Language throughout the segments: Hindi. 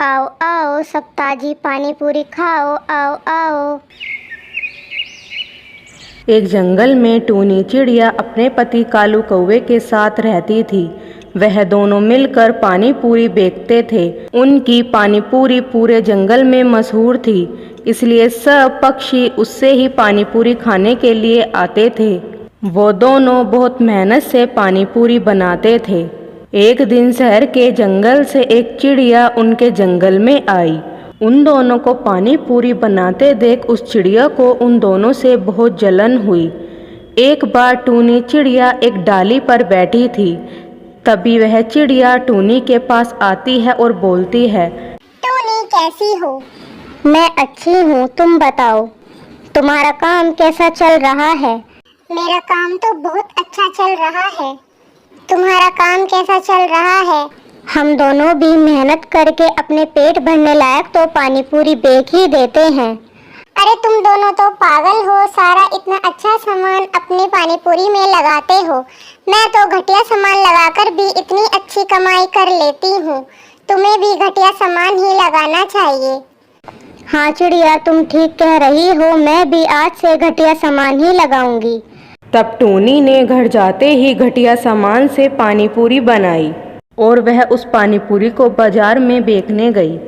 आओ आओ सब ताजी पानी पूरी खाओ, आओ आओ। एक जंगल में टूनी चिड़िया अपने पति कालू कौवे के साथ रहती थी। वह दोनों मिलकर पानी पूरी बेचते थे। उनकी पानी पूरी पूरे जंगल में मशहूर थी, इसलिए सब पक्षी उससे ही पानी पूरी खाने के लिए आते थे। वो दोनों बहुत मेहनत से पानी पूरी बनाते थे। एक दिन शहर के जंगल से एक चिड़िया उनके जंगल में आई। उन दोनों को पानी पूरी बनाते देख उस चिड़िया को उन दोनों से बहुत जलन हुई। एक बार टूनी चिड़िया एक डाली पर बैठी थी। तभी वह चिड़िया टूनी के पास आती है और बोलती है, टूनी कैसी हो? मैं अच्छी हूँ, तुम बताओ तुम्हारा काम कैसा चल रहा है? मेरा काम तो बहुत अच्छा चल रहा है। तुम्हारा काम कैसा चल रहा है? हम दोनों भी मेहनत करके अपने पेट भरने लायक तो पानी पूरी बेच ही देते हैं। अरे तुम दोनों तो पागल हो, सारा इतना अच्छा सामान अपनी पानी पूरी में लगाते हो। मैं तो घटिया सामान लगाकर भी इतनी अच्छी कमाई कर लेती हूँ। तुम्हें भी घटिया सामान ही लगाना चाहिए। हाँ चिड़िया, तुम ठीक कह रही हो, मैं भी आज से घटिया सामान ही लगाऊंगी। तब टूनी ने घर जाते ही घटिया सामान से पानी पूरी बनाई और वह उस पानी पूरी को बाजार में बेचने गई।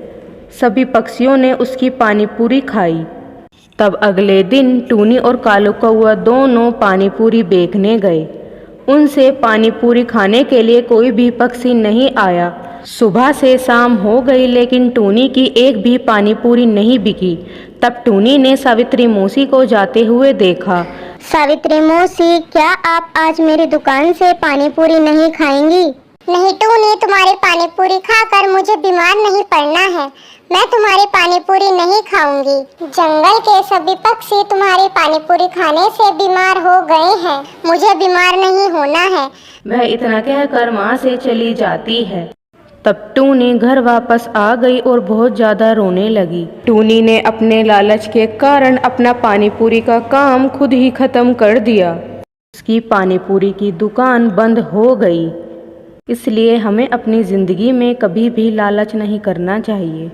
सभी पक्षियों ने उसकी पानी पूरी खाई। तब अगले दिन टूनी और कालू कौवा दोनों पानी पूरी बेचने गए। उनसे पानी पूरी खाने के लिए कोई भी पक्षी नहीं आया। सुबह से शाम हो गई, लेकिन टूनी की एक भी पानी पूरी नहीं बिकी। तब टूनी ने सावित्री मौसी को जाते हुए देखा। सावित्री मौसी, क्या आप आज मेरी दुकान से पानी पूरी नहीं खाएंगी? नहीं टूनी, तुम्हारी पानी पूरी खाकर मुझे बीमार नहीं पड़ना है। मैं तुम्हारी पानी पूरी नहीं खाऊंगी। जंगल के सभी पक्षी तुम्हारी पानी पूरी खाने से बीमार हो गए हैं। मुझे बीमार नहीं होना है। वह इतना कहकर वहाँ से चली जाती है। तब टूनी घर वापस आ गई और बहुत ज़्यादा रोने लगी। टूनी ने अपने लालच के कारण अपना पानी पूरी का काम खुद ही ख़त्म कर दिया। उसकी पानी पूरी की दुकान बंद हो गई। इसलिए हमें अपनी ज़िंदगी में कभी भी लालच नहीं करना चाहिए।